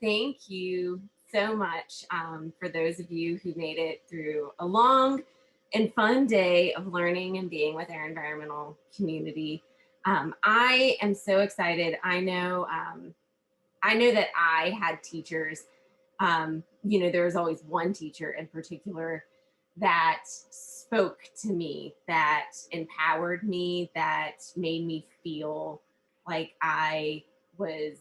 thank you so much for those of you who made it through a long and fun day of learning and being with our environmental community. I am so excited. I know that I had teachers. There was always one teacher in particular that spoke to me, that empowered me, that made me feel like I was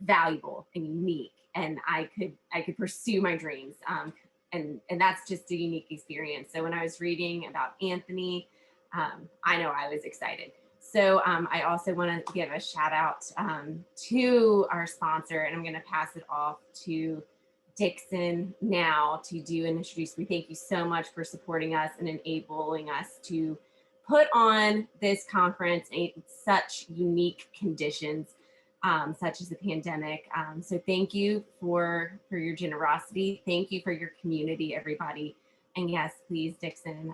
valuable and unique, and I could pursue my dreams. And that's just a unique experience. So when I was reading about Anthony, I know I was excited. So I also want to give a shout out to our sponsor, and I'm going to pass it off to Dixon now to do and introduce. We thank you so much for supporting us and enabling us to put on this conference in such unique conditions, such as the pandemic. So thank you for your generosity. Thank you for your community, everybody. And yes, please, Dixon,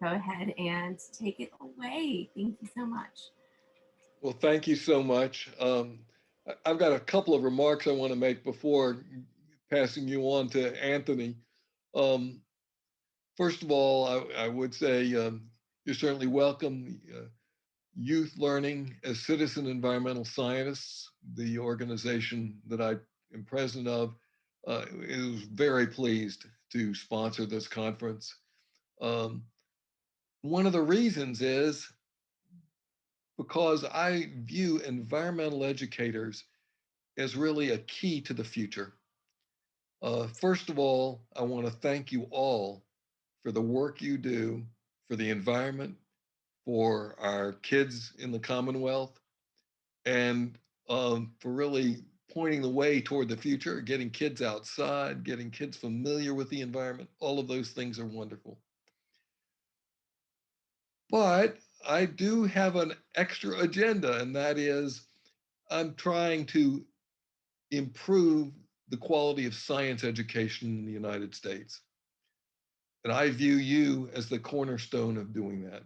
go ahead and take it away. Thank you so much. Well, thank you so much. I've got a couple of remarks I want to make before passing you on to Anthony. Um, First of all, I would say you're certainly welcome. Youth Learning as Citizen Environmental Scientists, the organization that I am president of, is very pleased to sponsor this conference. Um, One of the reasons is because I view environmental educators as really a key to the future. First of all, I want to thank you all for the work you do for the environment, for our kids in the Commonwealth, and for really pointing the way toward the future, getting kids outside, getting kids familiar with the environment. All of those things are wonderful. But I do have an extra agenda, and that is I'm trying to improve the quality of science education in the United States. And I view you as the cornerstone of doing that.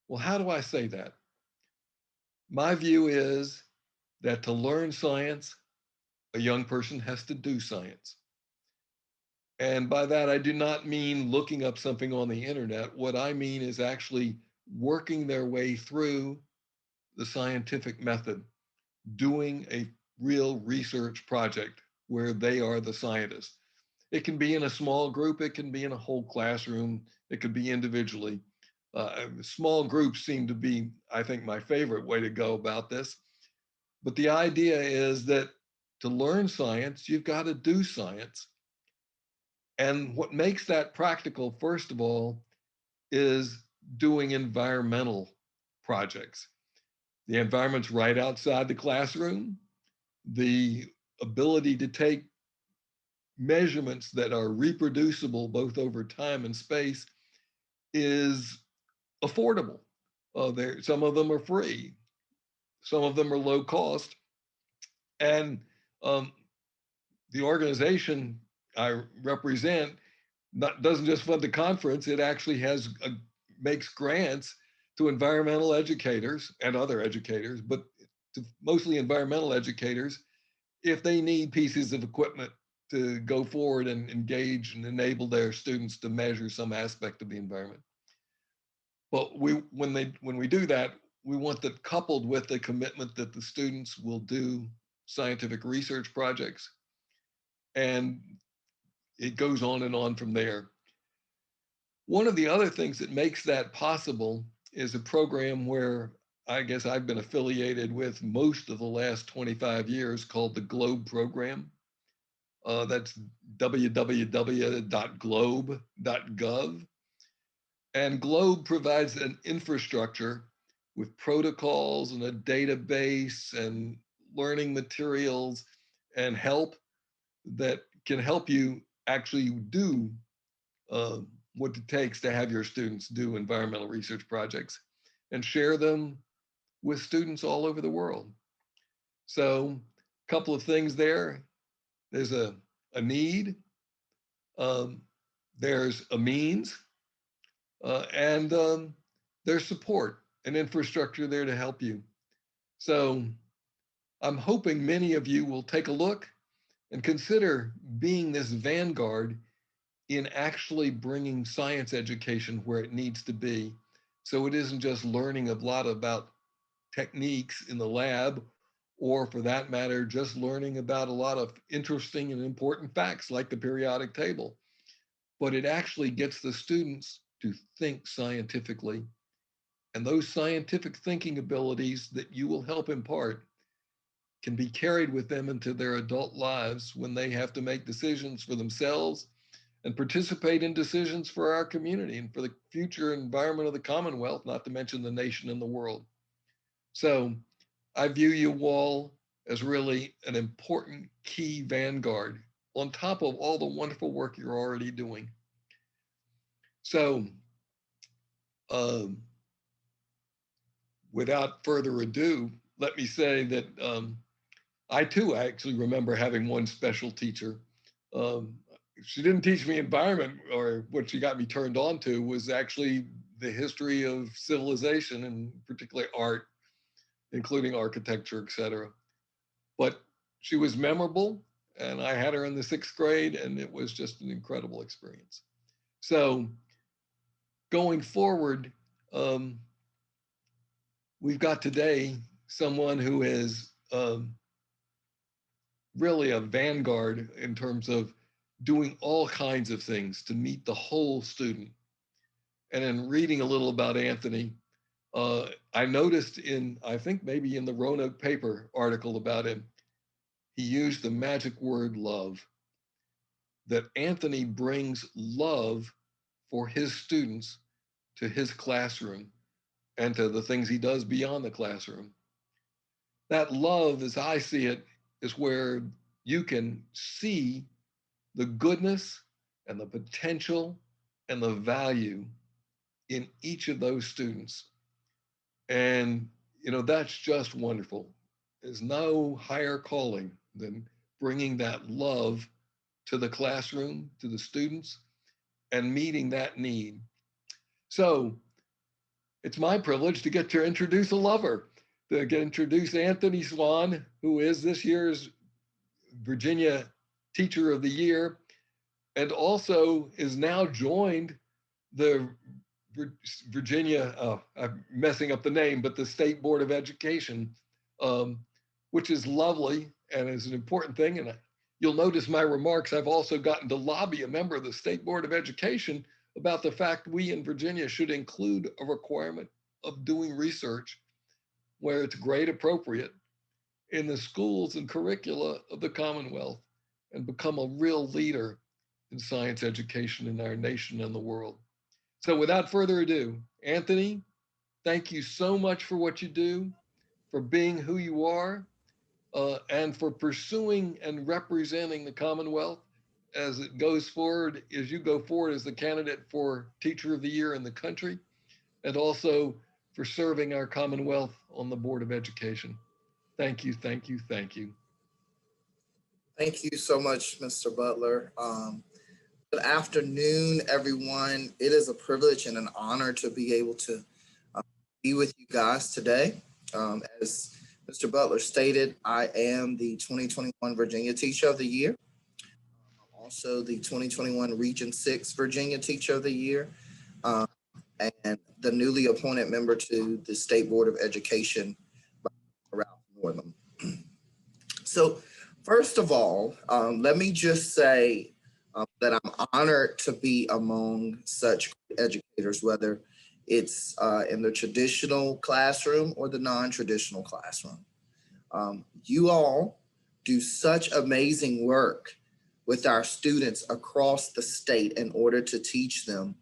Well, how do I say that? My view is that to learn science, a young person has to do science. And by that, I do not mean looking up something on the internet. What I mean is actually working their way through the scientific method, doing a real research project where they are the scientists. It can be in a small group, it can be in a whole classroom, it could be individually. Small groups seem to be, I think, my favorite way to go about this. But the idea is that to learn science, you've got to do science. And what makes that practical, first of all, is doing environmental projects. The environment's right outside the classroom. The ability to take measurements that are reproducible both over time and space is affordable. Some of them are free, some of them are low cost, and um, the organization I represent doesn't just fund the conference; it actually makes grants to environmental educators and other educators, but to mostly environmental educators, if they need pieces of equipment to go forward and engage and enable their students to measure some aspect of the environment. But when we do that, we want that coupled with the commitment that the students will do scientific research projects, and it goes on and on from there. One of the other things that makes that possible is a program where I guess I've been affiliated with most of the last 25 years called the GLOBE program. That's www.globe.gov. And GLOBE provides an infrastructure with protocols and a database and learning materials and help that can help you actually do what it takes to have your students do environmental research projects and share them with students all over the world. So a couple of things there. There's a need, there's a means, and there's support and infrastructure there to help you. So I'm hoping many of you will take a look and consider being this vanguard in actually bringing science education where it needs to be. So it isn't just learning a lot about techniques in the lab, or for that matter, just learning about a lot of interesting and important facts like the periodic table, but it actually gets the students to think scientifically. And those scientific thinking abilities that you will help impart can be carried with them into their adult lives when they have to make decisions for themselves and participate in decisions for our community and for the future environment of the Commonwealth, not to mention the nation and the world. So I view you all as really an important key vanguard on top of all the wonderful work you're already doing. So um, without further ado, let me say that I too actually remember having one special teacher. Um, she didn't teach me environment, or what she got me turned on to was actually the history of civilization and particularly art, including architecture, etc. But she was memorable, and I had her in the 6th grade, and it was just an incredible experience. So going forward, um, we've got today someone who is really a vanguard in terms of doing all kinds of things to meet the whole student. And in reading a little about Anthony, I noticed I think maybe in the Roanoke paper article about him, he used the magic word love, that Anthony brings love for his students to his classroom and to the things he does beyond the classroom. That love, as I see it, is where you can see the goodness and the potential and the value in each of those students. And, that's just wonderful. There's no higher calling than bringing that love to the classroom, to the students, and meeting that need. So it's my privilege to get to introduce a lover, to get introduce Anthony Swann, who is this year's Virginia Teacher of the Year, and also is now joined the Virginia, I'm messing up the name, but the State Board of Education, um, which is lovely and is an important thing. And you'll notice my remarks, I've also gotten to lobby a member of the State Board of Education about the fact we in Virginia should include a requirement of doing research where it's grade appropriate in the schools and curricula of the Commonwealth and become a real leader in science education in our nation and the world. So without further ado, Anthony, thank you so much for what you do, for being who you are, and for pursuing and representing the Commonwealth as it goes forward, as you go forward as the candidate for Teacher of the Year in the country, and also for serving our Commonwealth on the Board of Education. Thank you, thank you, thank you. Thank you so much, Mr. Butler. Good afternoon, everyone. It is a privilege and an honor to be able to be with you guys today. As Mr. Butler stated, I am the 2021 Virginia Teacher of the Year. I'm also the 2021 Region 6 Virginia Teacher of the Year, and the newly appointed member to the State Board of Education, Ralph Northam. So, first of all, let me just say that I'm honored to be among such educators, whether it's in the traditional classroom or the non-traditional classroom. You all do such amazing work with our students across the state in order to teach them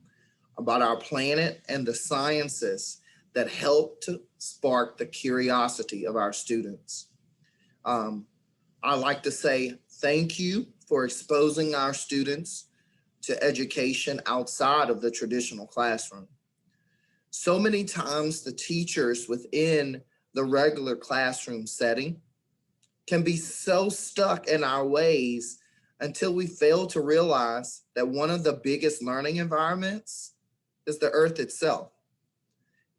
about our planet and the sciences that help to spark the curiosity of our students. I like to say thank you for exposing our students to education outside of the traditional classroom. So many times the teachers within the regular classroom setting can be so stuck in our ways until we fail to realize that one of the biggest learning environments is the earth itself.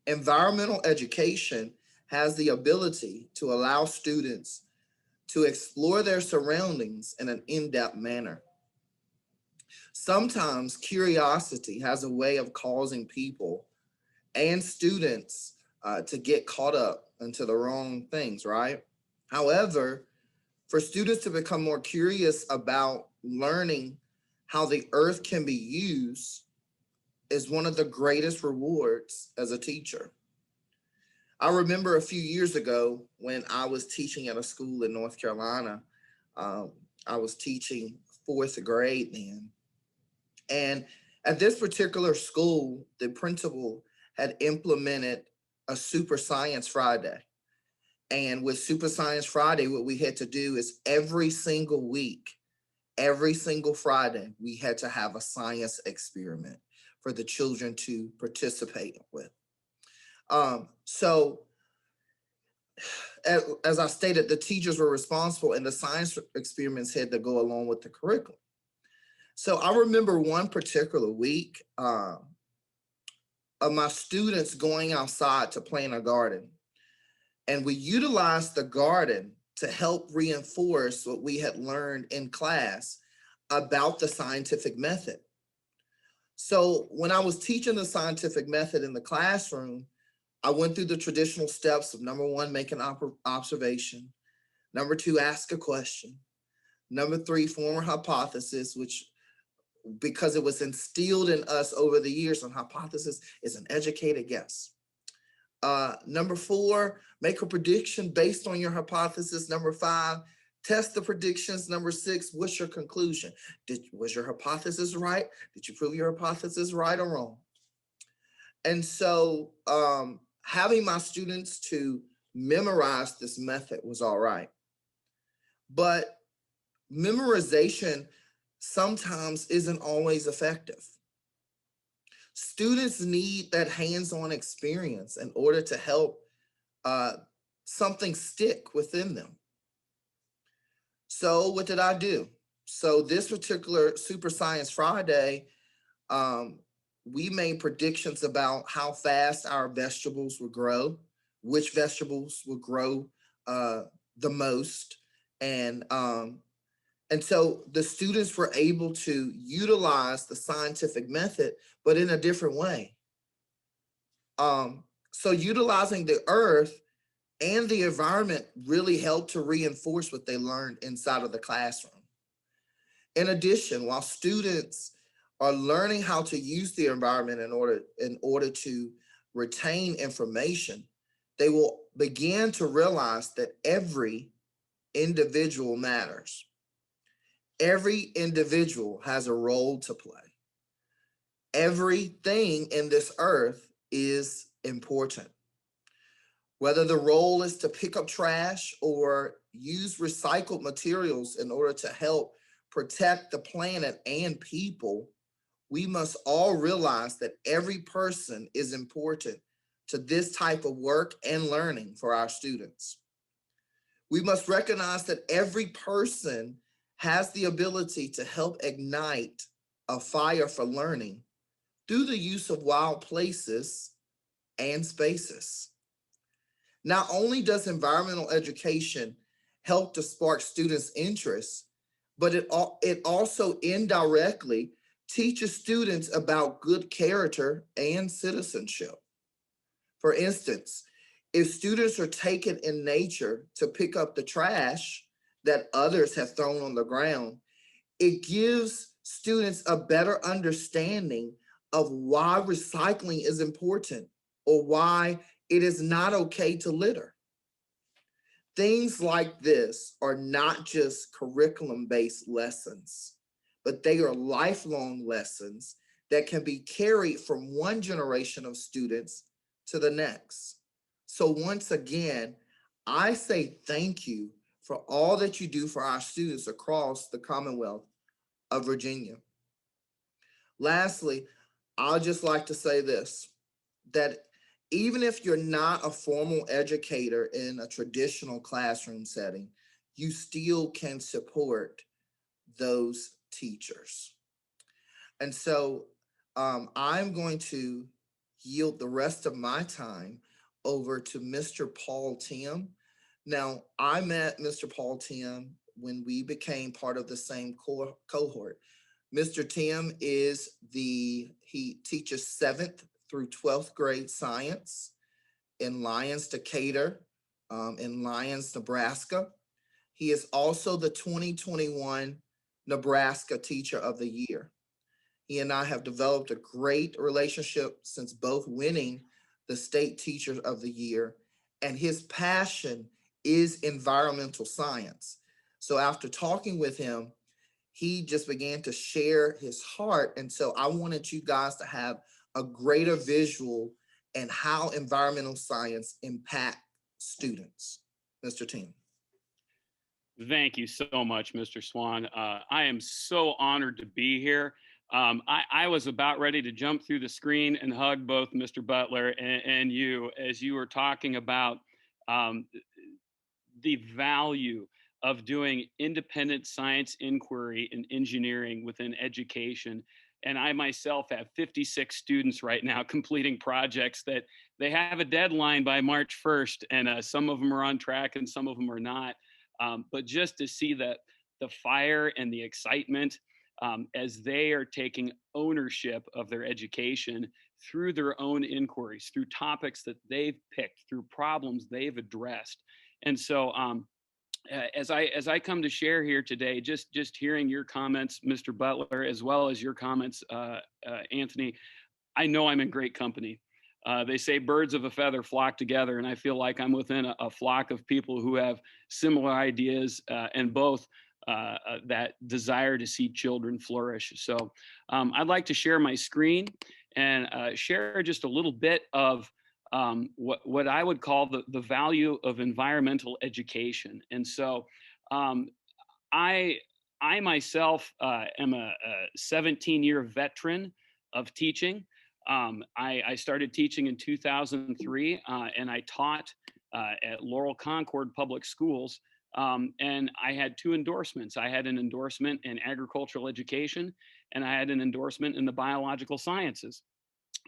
Environmental education has the ability to allow students to explore their surroundings in an in-depth manner. Sometimes curiosity has a way of causing people and students to get caught up into the wrong things, right? However, for students to become more curious about learning how the earth can be used is one of the greatest rewards as a teacher. I remember a few years ago when I was teaching at a school in North Carolina. I was teaching fourth grade then. And at this particular school, the principal had implemented a Super Science Friday. And with Super Science Friday, what we had to do is every single week, every single Friday, we had to have a science experiment for the children to participate with. So as I stated, the teachers were responsible and the science experiments had to go along with the curriculum. So I remember one particular week of my students going outside to plant a garden. And we utilized the garden to help reinforce what we had learned in class about the scientific method. So when I was teaching the scientific method in the classroom, I went through the traditional steps of number one, make an observation. Number two, ask a question. Number three, form a hypothesis, which because it was instilled in us over the years, an hypothesis is an educated guess. Number four, make a prediction based on your hypothesis. Number five, test the predictions. Number six, what's your conclusion? Was your hypothesis right? Did you prove your hypothesis right or wrong? And so having my students to memorize this method was all right. But memorization sometimes isn't always effective. Students need that hands-on experience in order to help something stick within them. So what did I do? So this particular Super Science Friday, we made predictions about how fast our vegetables would grow, which vegetables would grow the most. And so the students were able to utilize the scientific method, but in a different way. So utilizing the earth and the environment really helped to reinforce what they learned inside of the classroom. In addition, while students are learning how to use the environment in order to retain information, they will begin to realize that every individual matters. Every individual has a role to play. Everything in this earth is important. Whether the role is to pick up trash or use recycled materials in order to help protect the planet and people, we must all realize that every person is important to this type of work and learning for our students. We must recognize that every person has the ability to help ignite a fire for learning through the use of wild places and spaces. Not only does environmental education help to spark students' interest, but it also indirectly teaches students about good character and citizenship. For instance, if students are taken in nature to pick up the trash that others have thrown on the ground, it gives students a better understanding of why recycling is important or why it is not okay to litter. Things like this are not just curriculum-based lessons, but they are lifelong lessons that can be carried from one generation of students to the next. So once again, I say thank you for all that you do for our students across the Commonwealth of Virginia. Lastly, I'd just like to say this, that even if you're not a formal educator in a traditional classroom setting, you still can support those teachers. And so I'm going to yield the rest of my time over to Mr. Paul Tim, Now, I met Mr. Paul Tim when we became part of the same cohort. Mr. Tim he teaches 7th through 12th grade science in Lyons, Decatur, in Lyons, Nebraska. He is also the 2021 Nebraska Teacher of the Year. He and I have developed a great relationship since both winning the State Teacher of the Year, and his passion is environmental science. So after talking with him, he just began to share his heart. And so I wanted you guys to have a greater visual and how environmental science impact students. Mr. Tim. Thank you so much, Mr. Swann. I am so honored to be here. I was about ready to jump through the screen and hug both Mr. Butler and you as you were talking about the value of doing independent science inquiry and engineering within education. And I myself have 56 students right now completing projects that they have a deadline by March 1st, and some of them are on track and some of them are not. But just to see the fire and the excitement as they are taking ownership of their education through their own inquiries, through topics that they've picked, through problems they've addressed. And so as I come to share here today, just hearing your comments, Mr. Butler, as well as your comments, Anthony, I know I'm in great company. They say birds of a feather flock together, and I feel like I'm within a flock of people who have similar ideas and both that desire to see children flourish. So I'd like to share my screen and share just a little bit of what I would call the value of environmental education. And so I myself am a 17-year veteran of teaching. I started teaching in 2003, and I taught at Laurel Concord Public Schools. And I had 2 endorsements. I had an endorsement in agricultural education, and I had an endorsement in the biological sciences.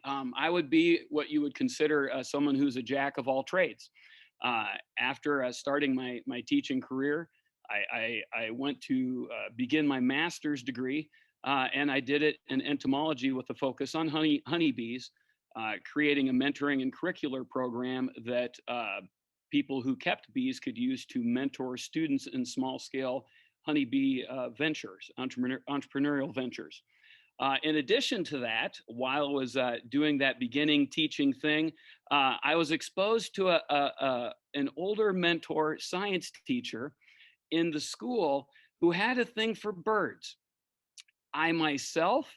I would be what you would consider someone who's a jack of all trades. After starting my teaching career, I went to begin my master's degree, and I did it in entomology with a focus on honeybees, creating a mentoring and curricular program that people who kept bees could use to mentor students in small-scale honeybee ventures, entrepreneurial ventures. In addition to that, while I was doing that beginning teaching thing, I was exposed to an older mentor science teacher in the school who had a thing for birds. I myself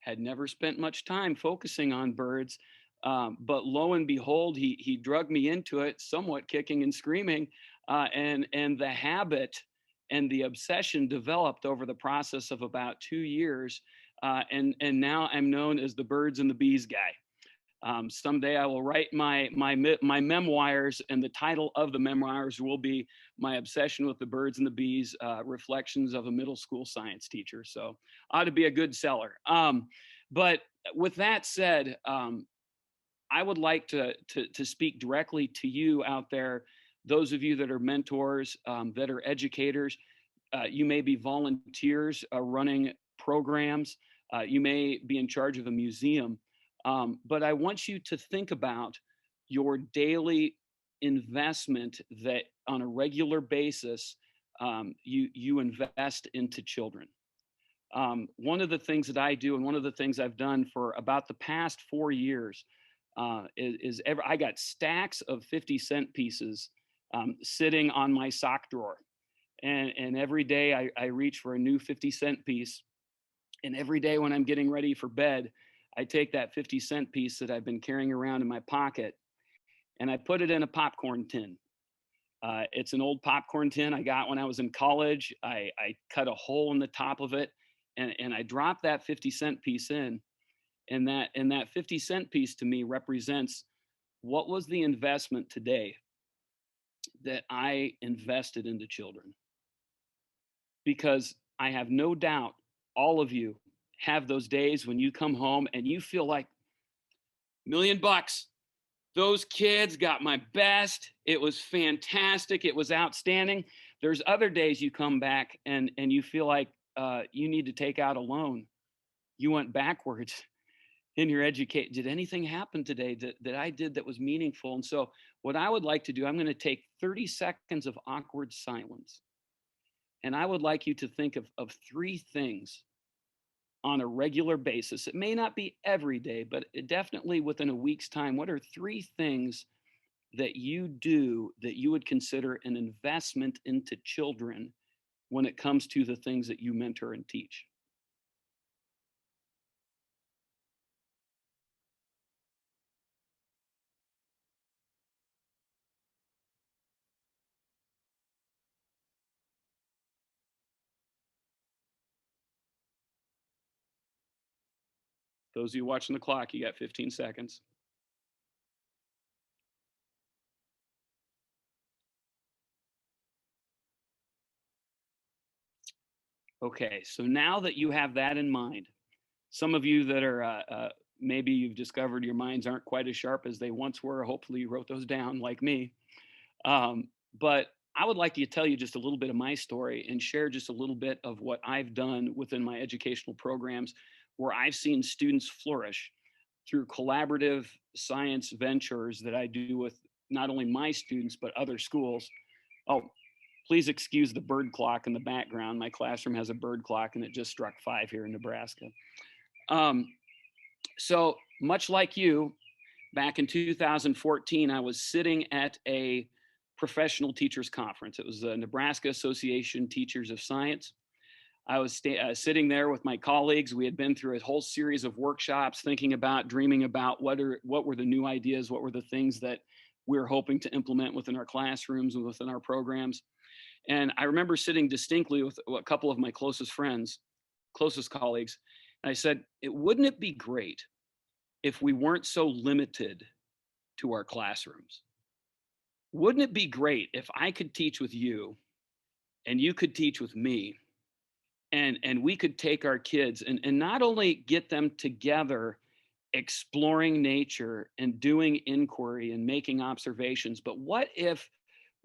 had never spent much time focusing on birds, but lo and behold, he drugged me into it, somewhat kicking and screaming, and the habit and the obsession developed over the process of about 2 years. And now I'm known as the birds and the bees guy. Someday I will write my memoirs, and the title of the memoirs will be My Obsession with the Birds and the Bees, Reflections of a Middle School Science Teacher. So ought to be a good seller. But with that said, I would like to speak directly to you out there, those of you that are mentors, that are educators. You may be volunteers running programs. You may be in charge of a museum. But I want you to think about your daily investment that on a regular basis you invest into children. One of the things that I do, and one of the things I've done for about the past 4 years, I got stacks of 50-cent pieces sitting on my sock drawer. And every day I reach for a new 50-cent piece. And every day when I'm getting ready for bed, I take that 50-cent piece that I've been carrying around in my pocket and I put it in a popcorn tin. It's an old popcorn tin I got when I was in college. I cut a hole in the top of it and I dropped that 50-cent piece in. And that 50-cent piece to me represents what was the investment today that I invested into children. Because I have no doubt all of you have those days when you come home and you feel like $1 million. Those kids got my best. It was fantastic. It was outstanding. There's other days you come back and you feel like you need to take out a loan. You went backwards in your education. Did anything happen today that I did that was meaningful? And so what I would like to do, I'm going to take 30 seconds of awkward silence. And I would like you to think of three things on a regular basis. It may not be every day, but definitely within a week's time. What are three things that you do that you would consider an investment into children when it comes to the things that you mentor and teach? Those of you watching the clock, you got 15 seconds. Okay, so now that you have that in mind, some of you that are maybe you've discovered your minds aren't quite as sharp as they once were. Hopefully, you wrote those down like me. But I would like to tell you just a little bit of my story and share just a little bit of what I've done within my educational programs where I've seen students flourish through collaborative science ventures that I do with not only my students, but other schools. Oh, please excuse the bird clock in the background. My classroom has a bird clock and it just struck 5 here in Nebraska. So much like you, back in 2014, I was sitting at a professional teachers conference. It was the Nebraska Association Teachers of Science. I was sitting there with my colleagues. We had been through a whole series of workshops, thinking about, dreaming about what were the new ideas, what were the things that we were hoping to implement within our classrooms and within our programs. And I remember sitting distinctly with a couple of my closest friends, closest colleagues, and I said, wouldn't it be great if we weren't so limited to our classrooms? Wouldn't it be great if I could teach with you and you could teach with me, and we could take our kids and not only get them together exploring nature and doing inquiry and making observations, but what if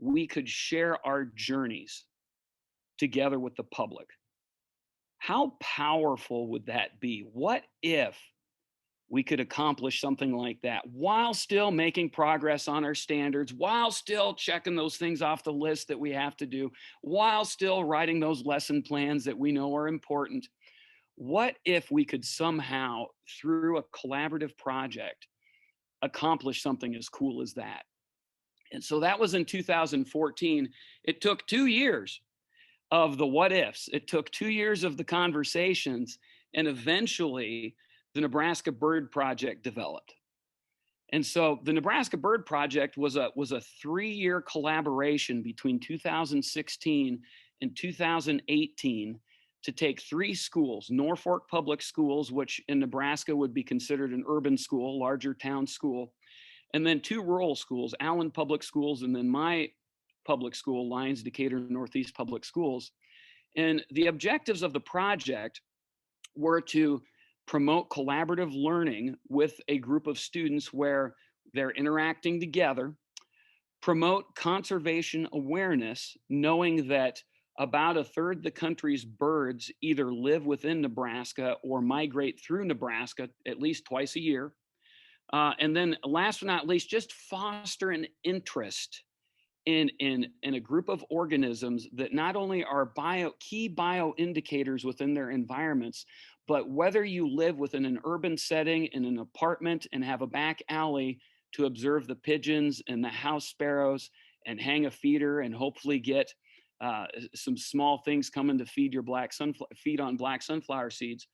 we could share our journeys together with the public? How powerful would that be? What if we could accomplish something like that while still making progress on our standards, while still checking those things off the list that we have to do, while still writing those lesson plans that we know are important? What if we could somehow, through a collaborative project, accomplish something as cool as that? And so that was in 2014. It took 2 years of the what ifs. It took 2 years of the conversations, and eventually the Nebraska Bird Project developed. And so the Nebraska Bird Project was a 3-year collaboration between 2016 and 2018 to take 3 schools, Norfolk Public Schools, which in Nebraska would be considered an urban school, larger town school, and then 2 rural schools, Allen Public Schools, and then my public school, Lyons Decatur Northeast Public Schools. And the objectives of the project were to promote collaborative learning with a group of students where they're interacting together, promote conservation awareness, knowing that about a third of the country's birds either live within Nebraska or migrate through Nebraska at least twice a year. And then last but not least, just foster an interest in a group of organisms that not only are key bio indicators within their environments, but whether you live within an urban setting in an apartment and have a back alley to observe the pigeons and the house sparrows and hang a feeder and hopefully get some small things coming to feed on black sunflower seeds,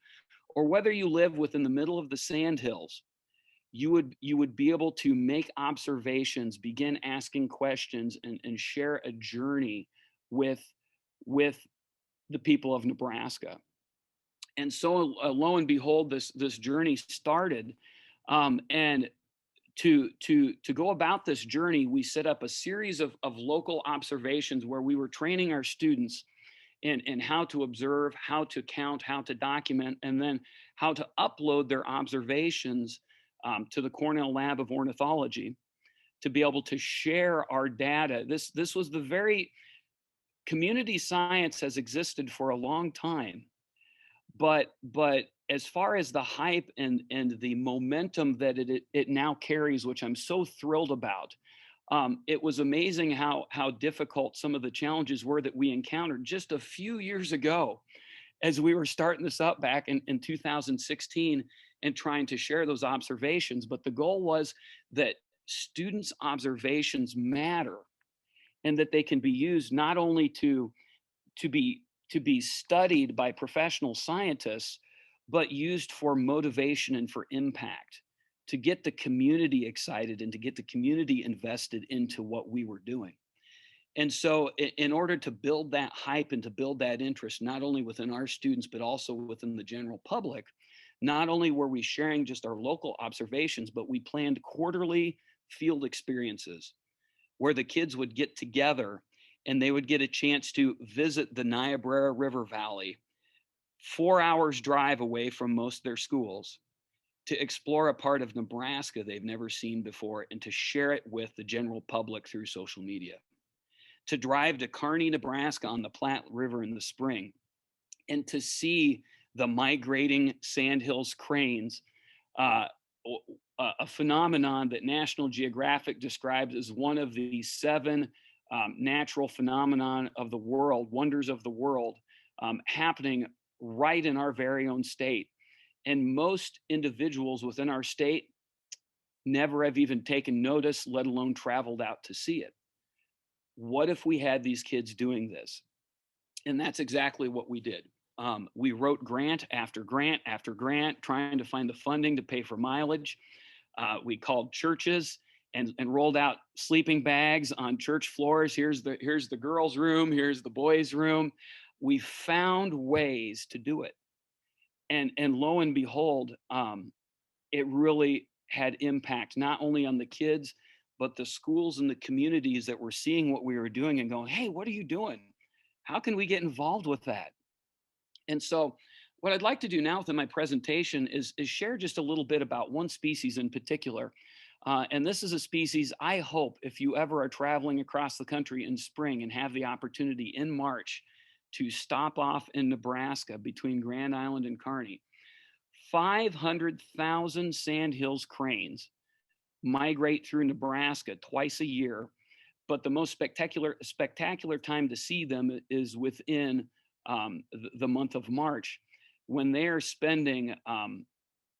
or whether you live within the middle of the sand hills, you would be able to make observations, begin asking questions, and share a journey with the people of Nebraska. And so lo and behold, this journey started. And to go about this journey, we set up a series of local observations where we were training our students in how to observe, how to count, how to document, and then how to upload their observations to the Cornell Lab of Ornithology. to be able to share our data. This was the very community science has existed for a long time, but as far as the hype and the momentum that it now carries, which I'm so thrilled about, it was amazing how difficult some of the challenges were that we encountered just a few years ago as we were starting this up back in 2016 and trying to share those observations. But the goal was that students' observations matter, and that they can be used not only to be studied by professional scientists, but used for motivation and for impact, to get the community excited and to get the community invested into what we were doing. And so in order to build that hype and to build that interest, not only within our students, but also within the general public, not only were we sharing just our local observations, but we planned quarterly field experiences where the kids would get together and they would get a chance to visit the Niobrara River Valley, 4 hours drive away from most of their schools, to explore a part of Nebraska they've never seen before and to share it with the general public through social media. To drive to Kearney, Nebraska on the Platte River in the spring and to see the migrating sandhills cranes, a phenomenon that National Geographic describes as one of the 7 natural phenomenon of the world, wonders of the world, happening right in our very own state. And most individuals within our state never have even taken notice, let alone traveled out to see it. What if we had these kids doing this? And that's exactly what we did. We wrote grant after grant after grant, trying to find the funding to pay for mileage. We called churches and rolled out sleeping bags on church floors. Here's the girls' room, here's the boys' room. We found ways to do it. And lo and behold, it really had impact, not only on the kids, but the schools and the communities that were seeing what we were doing and going, hey, what are you doing? How can we get involved with that? And so what I'd like to do now within my presentation is share just a little bit about one species in particular. And this is a species I hope, if you ever are traveling across the country in spring and have the opportunity in March to stop off in Nebraska between Grand Island and Kearney, 500,000 sandhills cranes migrate through Nebraska twice a year. But the most spectacular time to see them is within the month of March, when they are spending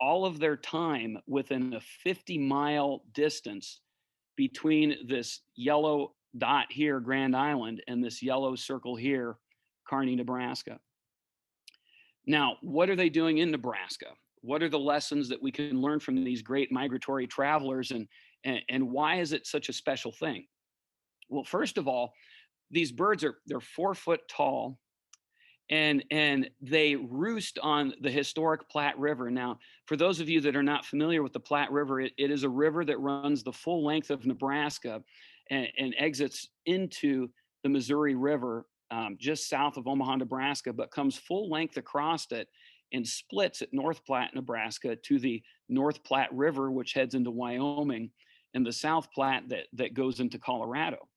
all of their time within a 50-mile distance between this yellow dot here, Grand Island, and this yellow circle here, Kearney, Nebraska. Now, what are they doing in Nebraska? What are the lessons that we can learn from these great migratory travelers, and why is it such a special thing? Well, first of all, these birds they're 4 foot tall, and they roost on the historic Platte River. Now, for those of you that are not familiar with the Platte River, it is a river that runs the full length of Nebraska and exits into the Missouri River just south of Omaha, Nebraska, but comes full length across it and splits at North Platte, Nebraska, to the North Platte River, which heads into Wyoming, and the South Platte that goes into Colorado.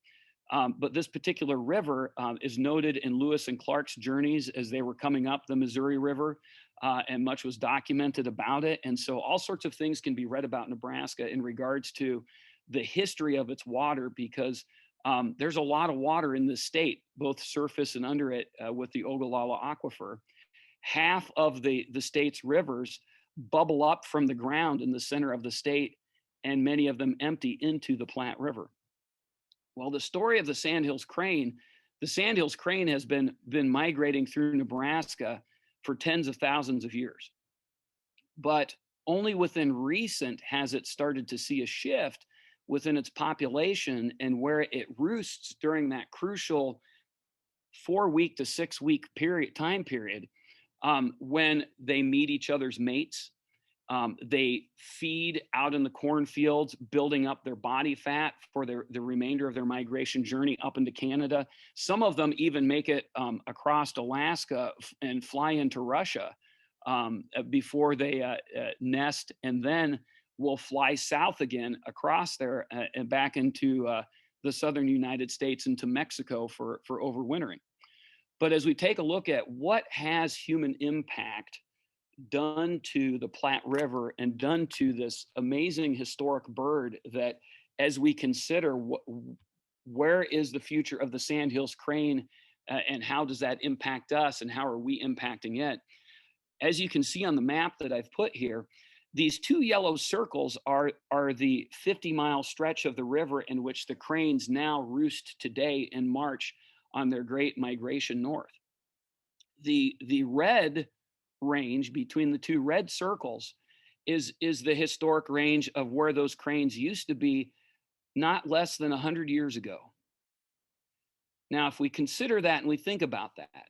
But this particular river is noted in Lewis and Clark's journeys as they were coming up the Missouri River, and much was documented about it. And so all sorts of things can be read about Nebraska in regards to the history of its water, because there's a lot of water in this state, both surface and under it, with the Ogallala Aquifer. Half of the state's rivers bubble up from the ground in the center of the state, and many of them empty into the Platte River. Well, the story of the sandhills crane has been migrating through Nebraska for tens of thousands of years. But only within recent has it started to see a shift within its population and where it roosts during that crucial 4-week to 6-week time period, when they meet each other's mates. They feed out in the cornfields, building up their body fat for the remainder of their migration journey up into Canada. Some of them even make it across Alaska and fly into Russia before they nest. And then will fly south again across there and back into the southern United States into Mexico for overwintering. But as we take a look at what has human impact done to the Platte River and done to this amazing historic bird, that as we consider where is the future of the Sandhills crane and how does that impact us and how are we impacting it? As you can see on the map that I've put here, these two yellow circles are the 50-mile stretch of the river in which the cranes now roost today in March on their great migration north. The red range between the two red circles is the historic range of where those cranes used to be not less than 100 years ago. Now, if we consider that and we think about that,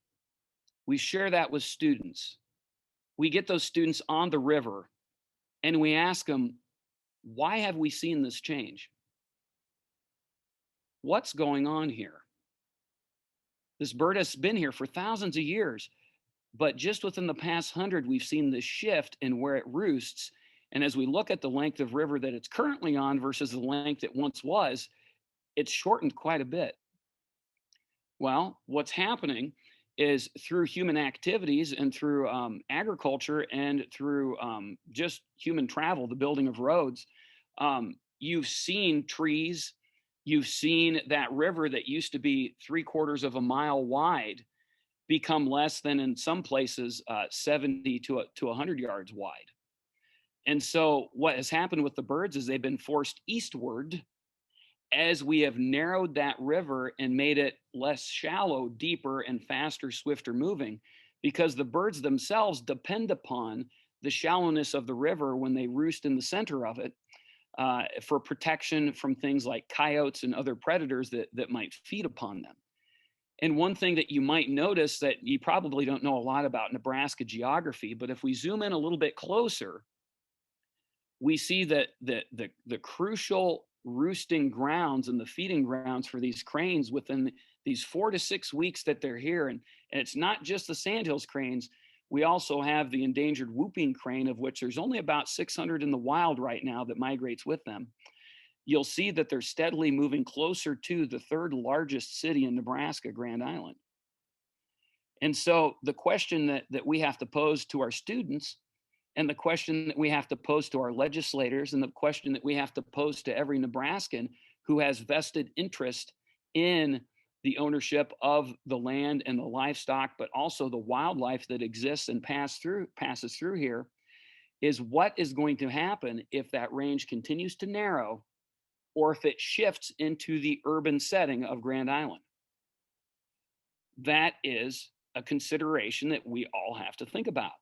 we share that with students. We get those students on the river and we ask them, why have we seen this change? What's going on here? This bird has been here for thousands of years, but just within the past 100, we've seen this shift in where it roosts. And as we look at the length of river that it's currently on versus the length it once was, it's shortened quite a bit. Well, what's happening is through human activities and through agriculture and through just human travel, the building of roads, you've seen trees, you've seen that river that used to be 3/4 of a mile wide become less than, in some places, 70 to 100 yards wide. And so what has happened with the birds is they've been forced eastward as we have narrowed that river and made it less shallow, deeper, and faster, swifter moving, because the birds themselves depend upon the shallowness of the river when they roost in the center of it for protection from things like coyotes and other predators that might feed upon them. And one thing that you might notice that you probably don't know a lot about Nebraska geography, but if we zoom in a little bit closer, we see that the crucial roosting grounds and the feeding grounds for these cranes within these 4 to 6 weeks that they're here. And it's not just the Sandhills cranes. We also have the endangered whooping crane, of which there's only about 600 in the wild right now that migrates with them. You'll see that they're steadily moving closer to the third largest city in Nebraska, Grand Island. And so the question that we have to pose to our students, and the question that we have to pose to our legislators, and the question that we have to pose to every Nebraskan who has vested interest in the ownership of the land and the livestock, but also the wildlife that exists and passes through here, is what is going to happen if that range continues to narrow or if it shifts into the urban setting of Grand Island. That is a consideration that we all have to think about.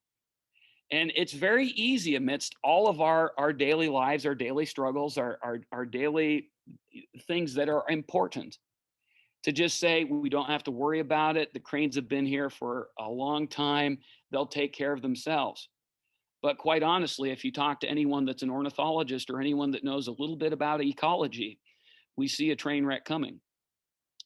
And it's very easy amidst all of our daily lives, our daily struggles, our daily things that are important, to just say, we don't have to worry about it. The cranes have been here for a long time. They'll take care of themselves. But quite honestly, if you talk to anyone that's an ornithologist or anyone that knows a little bit about ecology, we see a train wreck coming.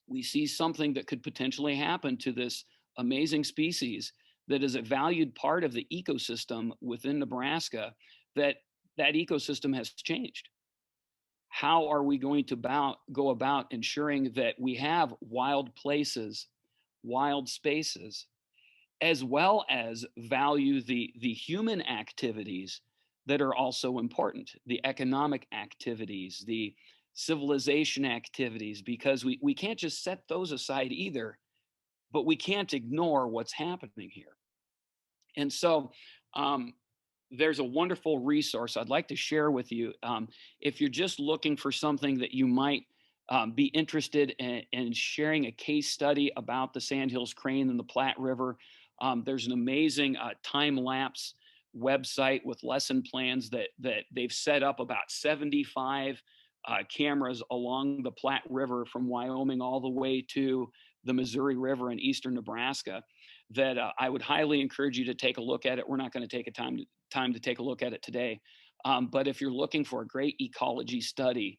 We see something that could potentially happen to this amazing species that is a valued part of the ecosystem within Nebraska, that ecosystem has changed. How are we going to go about ensuring that we have wild places, wild spaces, as well as value the human activities that are also important, the economic activities, the civilization activities, because we can't just set those aside either, but we can't ignore what's happening here. And so there's a wonderful resource I'd like to share with you. If you're just looking for something that you might be interested in sharing a case study about the Sandhills crane and the Platte River, there's an amazing time-lapse website with lesson plans that they've set up about 75 cameras along the Platte River from Wyoming all the way to the Missouri River in eastern Nebraska, that I would highly encourage you to take a look at it. We're not going to take a time to take a look at it today. But if you're looking for a great ecology study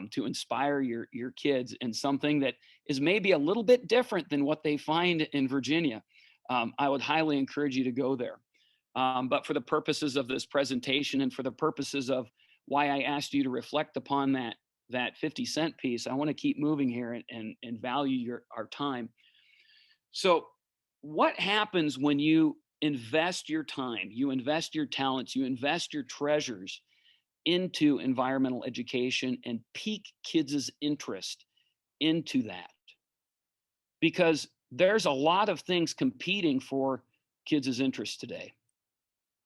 to inspire your kids in something that is maybe a little bit different than what they find in Virginia, I would highly encourage you to go there. But for the purposes of this presentation and for the purposes of why I asked you to reflect upon that 50-cent piece. I want to keep moving here and value our time. So what happens when you invest your time, you invest your talents, you invest your treasures into environmental education and pique kids' interest into that? Because there's a lot of things competing for kids' interest today.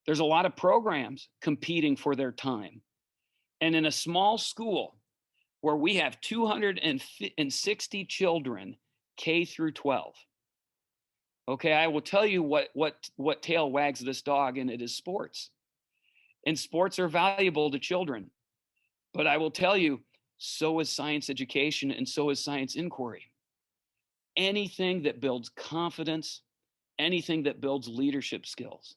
There's a lot of programs competing for their time. And in a small school where we have 260 children, K through 12, okay, I will tell you what tail wags this dog, and it is sports. And sports are valuable to children. But I will tell you, so is science education and so is science inquiry. Anything that builds confidence, anything that builds leadership skills,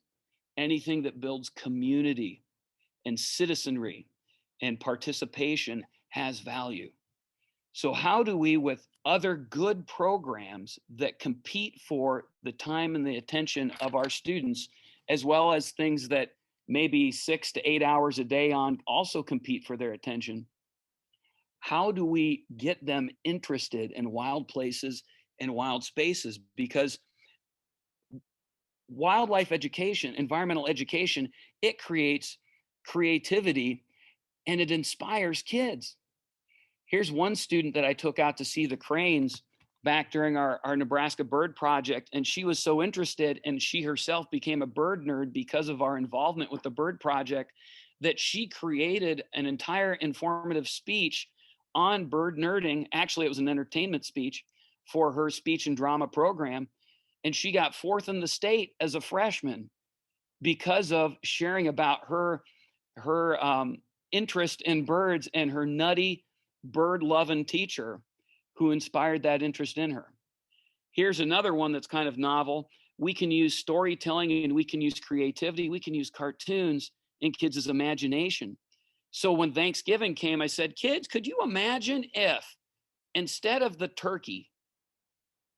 anything that builds community and citizenry and participation has value. So how do we, with other good programs that compete for the time and the attention of our students, as well as things that maybe 6 to 8 hours a day on also compete for their attention, how do we get them interested in wild places and wild spaces? Because wildlife education, environmental education, it creates creativity and it inspires kids. Here's one student that I took out to see the cranes back during our Nebraska bird project. And she was so interested, and she herself became a bird nerd because of our involvement with the bird project, that she created an entire informative speech on bird nerding. Actually, it was an entertainment speech for her speech and drama program. And she got 4th in the state as a freshman because of sharing about her interest in birds and her nutty bird-loving teacher who inspired that interest in her. Here's another one that's kind of novel. We can use storytelling and we can use creativity. We can use cartoons in kids' imagination. So when Thanksgiving came, I said, kids, could you imagine if instead of the turkey,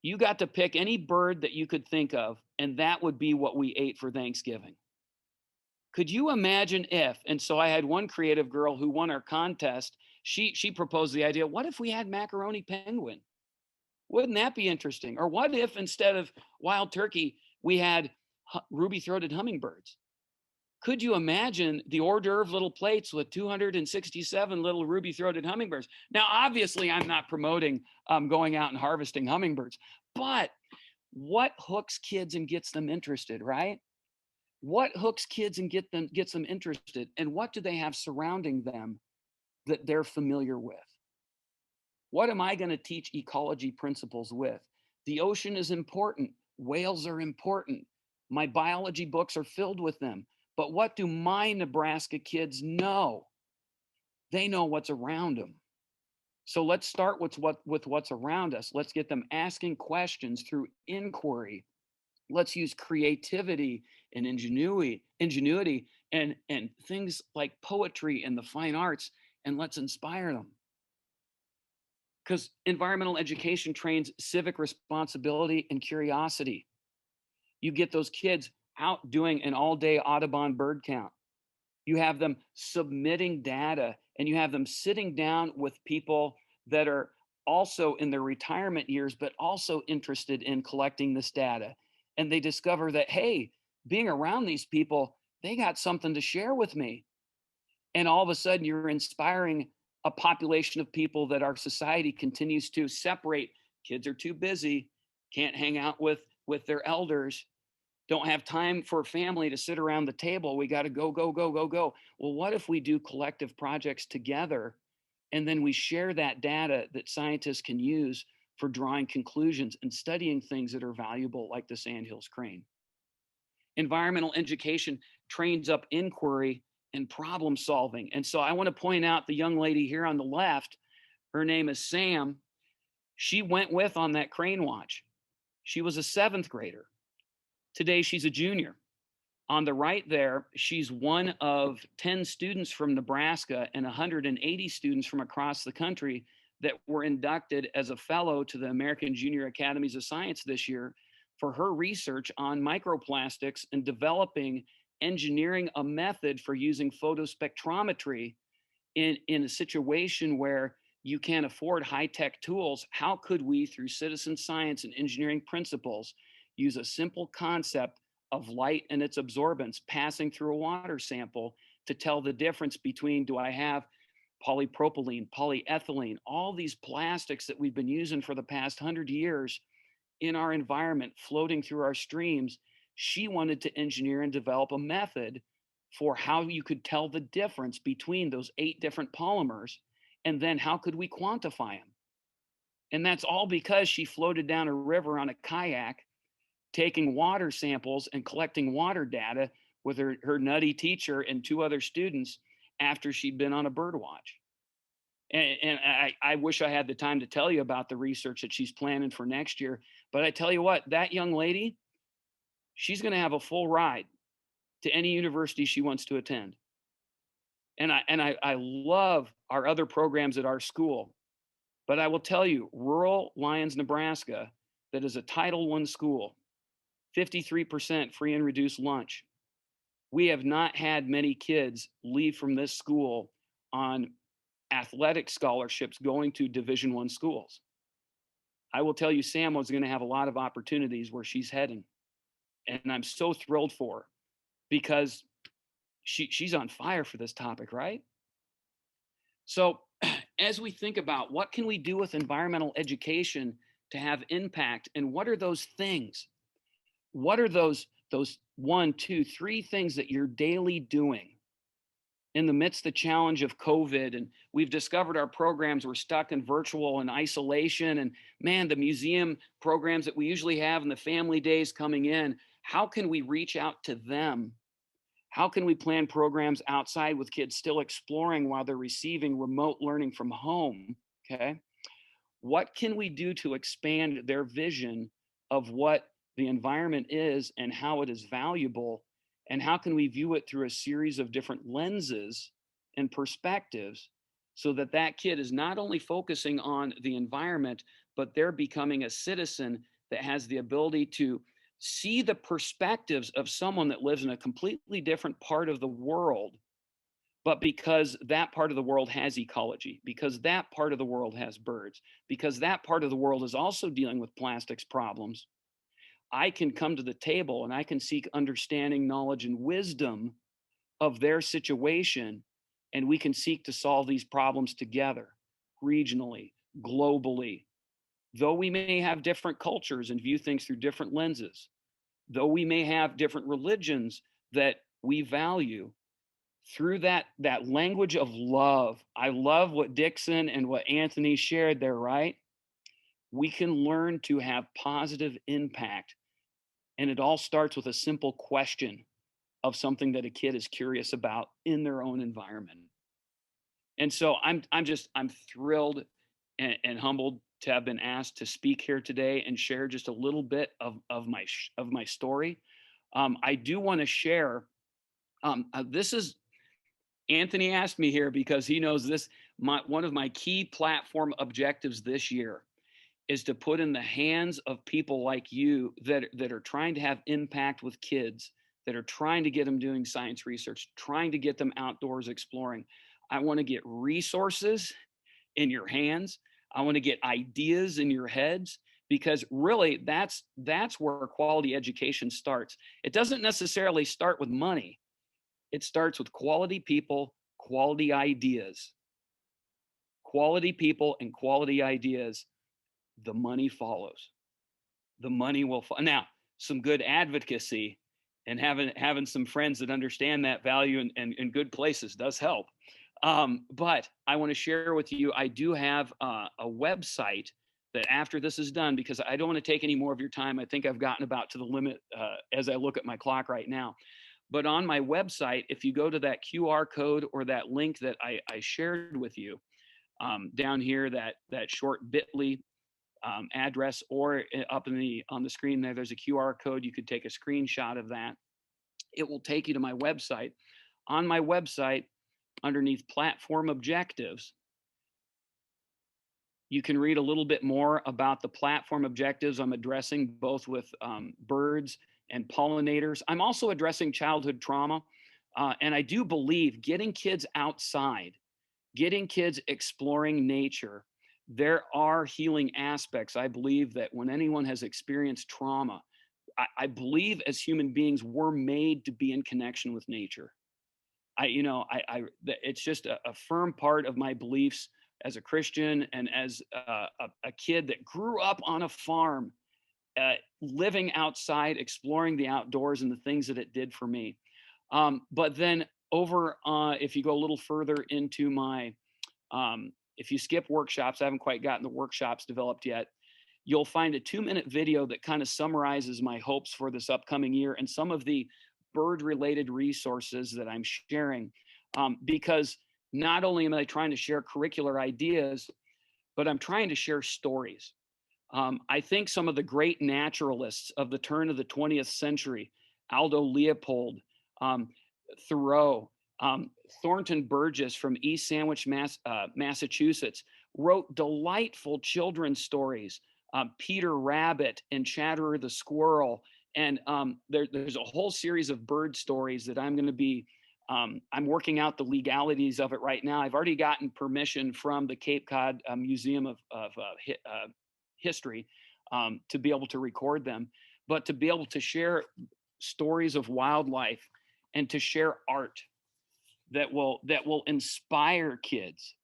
you got to pick any bird that you could think of, and that would be what we ate for Thanksgiving? Could you imagine if? And so I had one creative girl who won our contest. She proposed the idea, what if we had macaroni penguin? Wouldn't that be interesting? Or what if instead of wild turkey, we had ruby-throated hummingbirds? Could you imagine the hors d'oeuvre little plates with 267 little ruby-throated hummingbirds? Now, obviously, I'm not promoting going out and harvesting hummingbirds, but what hooks kids and gets them interested, right? What hooks kids and gets them interested? And what do they have surrounding them that they're familiar with? What am I going to teach ecology principles with? The ocean is important. Whales are important. My biology books are filled with them. But what do my Nebraska kids know? They know what's around them. So let's start with what's around us. Let's get them asking questions through inquiry. Let's use creativity and ingenuity and things like poetry and the fine arts, and let's inspire them. Because environmental education trains civic responsibility and curiosity. You get those kids out doing an all-day Audubon bird count. You have them submitting data, and you have them sitting down with people that are also in their retirement years, but also interested in collecting this data. And they discover that, hey, being around these people, they got something to share with me. And all of a sudden you're inspiring a population of people that our society continues to separate. Kids are too busy, can't hang out with their elders, don't have time for family to sit around the table. We got to go. Well, what if we do collective projects together, and then we share that data that scientists can use for drawing conclusions and studying things that are valuable, like the sandhills crane? Environmental education trains up inquiry and problem solving. And so I want to point out the young lady here on the left. Her name is Sam. She went with on that crane watch. She was a 7th grader. Today, she's a junior. On the right there, she's one of 10 students from Nebraska and 180 students from across the country that were inducted as a fellow to the American Junior Academies of Science this year for her research on microplastics and developing engineering a method for using photospectrometry in a situation where you can't afford high-tech tools, how could we, through citizen science and engineering principles, use a simple concept of light and its absorbance passing through a water sample to tell the difference between, do I have polypropylene, polyethylene, all these plastics that we've been using for the past 100 years in our environment, floating through our streams. She wanted to engineer and develop a method for how you could tell the difference between those 8 different polymers, and then how could we quantify them? And that's all because she floated down a river on a kayak, taking water samples and collecting water data with her nutty teacher and 2 other students after she'd been on a bird watch. And I wish I had the time to tell you about the research that she's planning for next year. But I tell you what, that young lady, she's going to have a full ride to any university she wants to attend. And I love our other programs at our school. But I will tell you, rural Lyons, Nebraska, that is a Title I school, 53% free and reduced lunch. We have not had many kids leave from this school on athletic scholarships going to Division I schools. I will tell you, Sam was going to have a lot of opportunities where she's heading. And I'm so thrilled for her because she's on fire for this topic, right? So as we think about what can we do with environmental education to have impact, and what are those things? What are those 1, 2, 3 things that you're daily doing in the midst of the challenge of COVID? And we've discovered our programs were stuck in virtual and isolation, and man, the museum programs that we usually have and the family days coming in, how can we reach out to them? How can we plan programs outside with kids still exploring while they're receiving remote learning from home? Okay. What can we do to expand their vision of what the environment is and how it is valuable? And how can we view it through a series of different lenses and perspectives so that that kid is not only focusing on the environment, but they're becoming a citizen that has the ability to see the perspectives of someone that lives in a completely different part of the world, but because that part of the world has ecology, because that part of the world has birds, because that part of the world is also dealing with plastics problems, I can come to the table and I can seek understanding, knowledge, and wisdom of their situation, and we can seek to solve these problems together, regionally, globally. Though we may have different cultures and view things through different lenses, though we may have different religions that we value, through that language of love. I love what Dixon and what Anthony shared there, right? We can learn to have positive impact. And it all starts with a simple question of something that a kid is curious about in their own environment. And so I'm thrilled and humbled to have been asked to speak here today and share just a little bit of my story. I do want to share. This is Anthony asked me here because he knows this. One of my key platform objectives this year is to put in the hands of people like you that are trying to have impact with kids, that are trying to get them doing science research, trying to get them outdoors exploring. I want to get resources in your hands. I want to get ideas in your heads, because really that's where quality education starts. It doesn't necessarily start with money. It starts with quality people, quality ideas. Quality people and quality ideas. The money follows. The money will follow. Now, some good advocacy and having some friends that understand that value and good places does help. But I want to share with you, I do have a website that after this is done, because I don't want to take any more of your time. I think I've gotten about to the limit as I look at my clock right now. But on my website, if you go to that QR code or that link that I shared with you down here, that short bit.ly address, or up on the screen there's a QR code. You could take a screenshot of that. It will take you to my website. On my website, underneath platform objectives, you can read a little bit more about the platform objectives I'm addressing, both with birds and pollinators. I'm also addressing childhood trauma. And I do believe getting kids outside, getting kids exploring nature. There are healing aspects. I believe that when anyone has experienced trauma, I believe as human beings, we're made to be in connection with nature. It's just a firm part of my beliefs as a Christian and as a kid that grew up on a farm, living outside, exploring the outdoors and the things that it did for me. But then if you go a little further into my, if you skip workshops, I haven't quite gotten the workshops developed yet, you'll find a 2-minute video that kind of summarizes my hopes for this upcoming year and some of the bird-related resources that I'm sharing. Because not only am I trying to share curricular ideas, but I'm trying to share stories. I think some of the great naturalists of the turn of the 20th century, Aldo Leopold, Thoreau, Thornton Burgess from East Sandwich, Massachusetts, wrote delightful children's stories. Peter Rabbit and Chatterer the Squirrel. And there's a whole series of bird stories that I'm going to be, I'm working out the legalities of it right now. I've already gotten permission from the Cape Cod Museum of History to be able to record them, but to be able to share stories of wildlife and to share art that will inspire kids.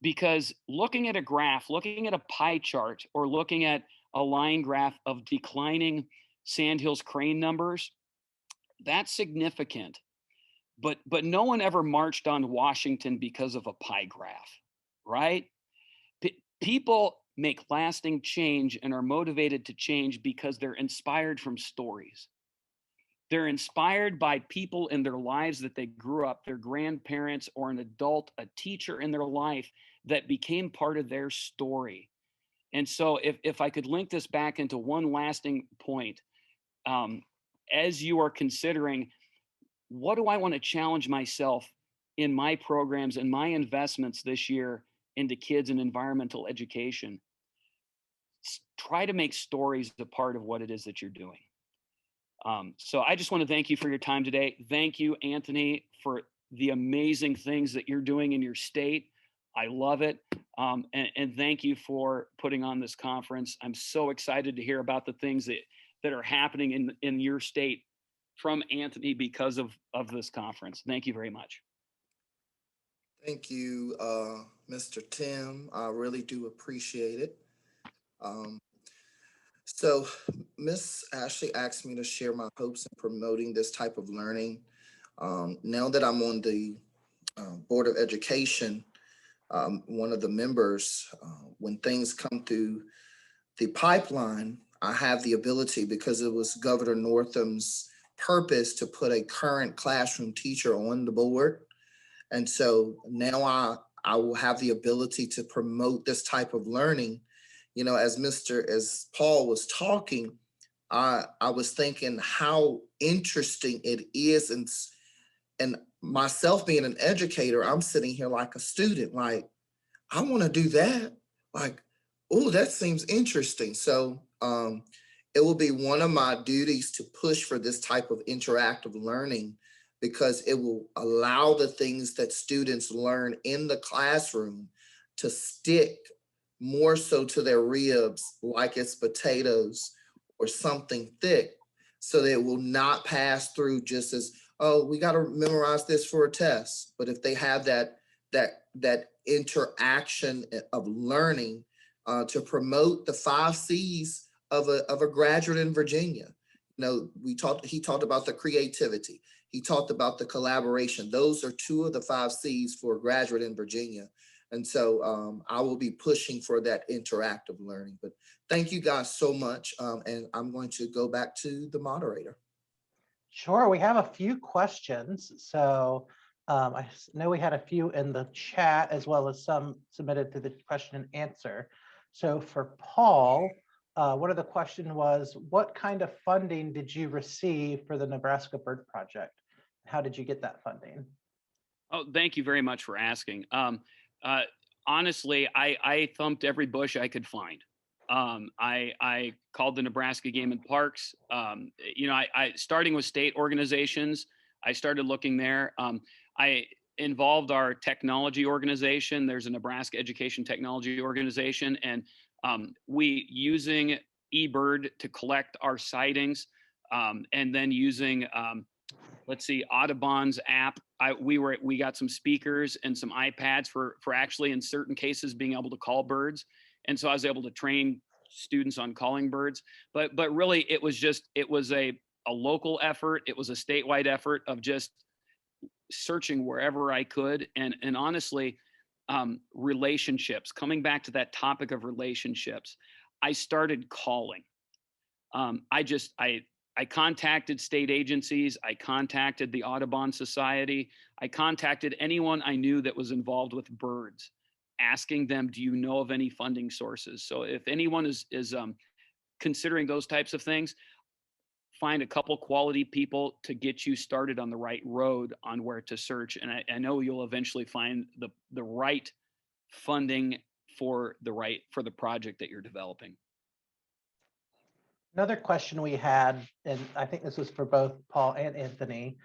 Because looking at a graph, looking at a pie chart, or looking at a line graph of declining sandhills crane numbers, that's significant. But no one ever marched on Washington because of a pie graph, right? People make lasting change and are motivated to change because they're inspired from stories. They're inspired by people in their lives that they grew up, their grandparents or an adult, a teacher in their life that became part of their story. And so if I could link this back into one lasting point, as you are considering, what do I want to challenge myself in my programs and my investments this year into kids and environmental education? Try to make stories a part of what it is that you're doing. So I just want to thank you for your time today. Thank you, Anthony, for the amazing things that you're doing in your state. I love it. And thank you for putting on this conference. I'm so excited to hear about the things that are happening in your state from Anthony because of this conference. Thank you very much. Thank you, Mr. Tim. I really do appreciate it. So Miss Ashley asked me to share my hopes in promoting this type of learning. Now that I'm on the Board of Education, one of the members, when things come through the pipeline, I have the ability, because it was Governor Northam's purpose to put a current classroom teacher on the board. And so now I will have the ability to promote this type of learning. You know, as Paul was talking, I was thinking how interesting it is. And myself being an educator, I'm sitting here like a student, like, I want to do that. Like, oh, that seems interesting. So it will be one of my duties to push for this type of interactive learning, because it will allow the things that students learn in the classroom to stick more so to their ribs, like it's potatoes or something thick, so that it will not pass through just as, oh, we got to memorize this for a test. But if they have that interaction of learning to promote the 5 C's of a graduate in Virginia. You know, he talked about the creativity. He talked about the collaboration. Those are 2 of the 5 C's for a graduate in Virginia. And so I will be pushing for that interactive learning. But thank you guys so much. And I'm going to go back to the moderator. Sure, we have a few questions. So I know we had a few in the chat, as well as some submitted through the question and answer. So for Paul, one of the question was, what kind of funding did you receive for the Nebraska Bird Project? How did you get that funding? Oh, thank you very much for asking. Honestly, I thumped every bush I could find. I called the Nebraska Game and Parks. You know, I starting with state organizations, I started looking there. involved our technology organization. There's a Nebraska Education Technology Organization, and we using eBird to collect our sightings, and then using let's see, Audubon's app. We got some speakers and some iPads for actually in certain cases being able to call birds, and so I was able to train students on calling birds. But really, it was a local effort. It was a statewide effort of just searching wherever I could, and honestly, relationships. Coming back to that topic of relationships, I started calling. I contacted state agencies. I contacted the Audubon Society. I contacted anyone I knew that was involved with birds, asking them, do you know of any funding sources? So if anyone is considering those types of things, find a couple quality people to get you started on the right road on where to search. And I know you'll eventually find the right funding for the project that you're developing. Another question we had, and I think this was for both Paul and Anthony,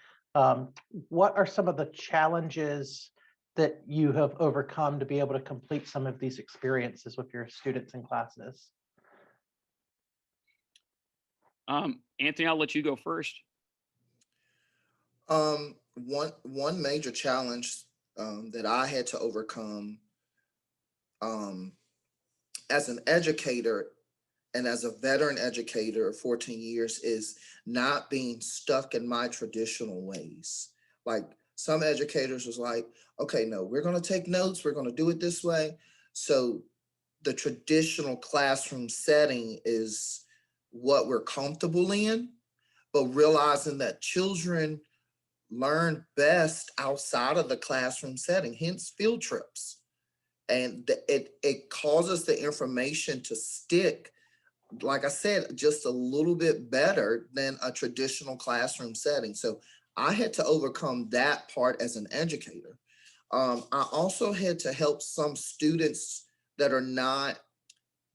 what are some of the challenges that you have overcome to be able to complete some of these experiences with your students and classes? Anthony, I'll let you go first. One major challenge that I had to overcome as an educator and as a veteran educator of 14 years is not being stuck in my traditional ways. Like some educators was like, okay, no, we're going to take notes. We're going to do it this way. So the traditional classroom setting is what we're comfortable in, but realizing that children learn best outside of the classroom setting, hence field trips. And it causes the information to stick, like I said, just a little bit better than a traditional classroom setting. So I had to overcome that part as an educator. I also had to help some students that are not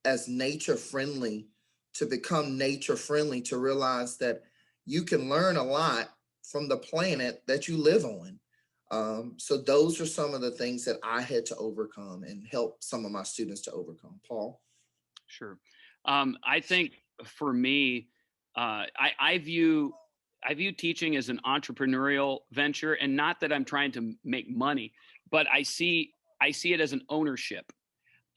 as nature friendly to become nature friendly, to realize that you can learn a lot from the planet that you live on. So those are some of the things that I had to overcome and help some of my students to overcome. Paul? Sure. I think for me, I view teaching as an entrepreneurial venture, and not that I'm trying to make money, but I see it as an ownership.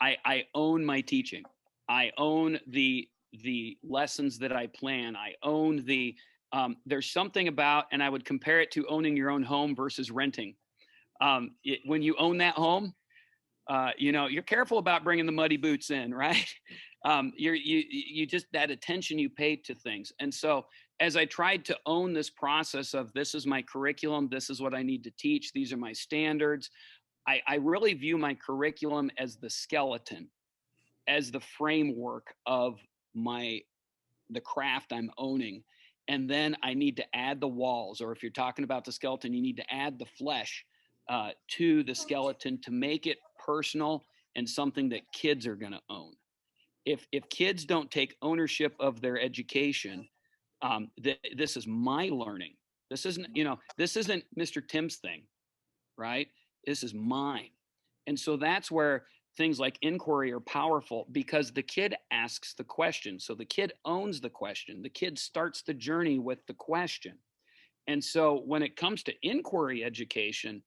I own my teaching. I own the lessons that I plan. I own there's something about, and I would compare it to owning your own home versus renting. When you own that home, you're careful about bringing the muddy boots in, right? You just, that attention you pay to things. And so as I tried to own this process of, this is my curriculum, this is what I need to teach, these are my standards, I really view my curriculum as the skeleton, as the framework of the craft I'm owning. And then I need to add the walls, or if you're talking about the skeleton, you need to add the flesh to the skeleton to make it personal and something that kids are going to own. If kids don't take ownership of their education, this is my learning. This isn't Mr. Tim's thing, right? This is mine. And so that's where things like inquiry are powerful, because the kid asks the question. So the kid owns the question. The kid starts the journey with the question. And so when it comes to inquiry education,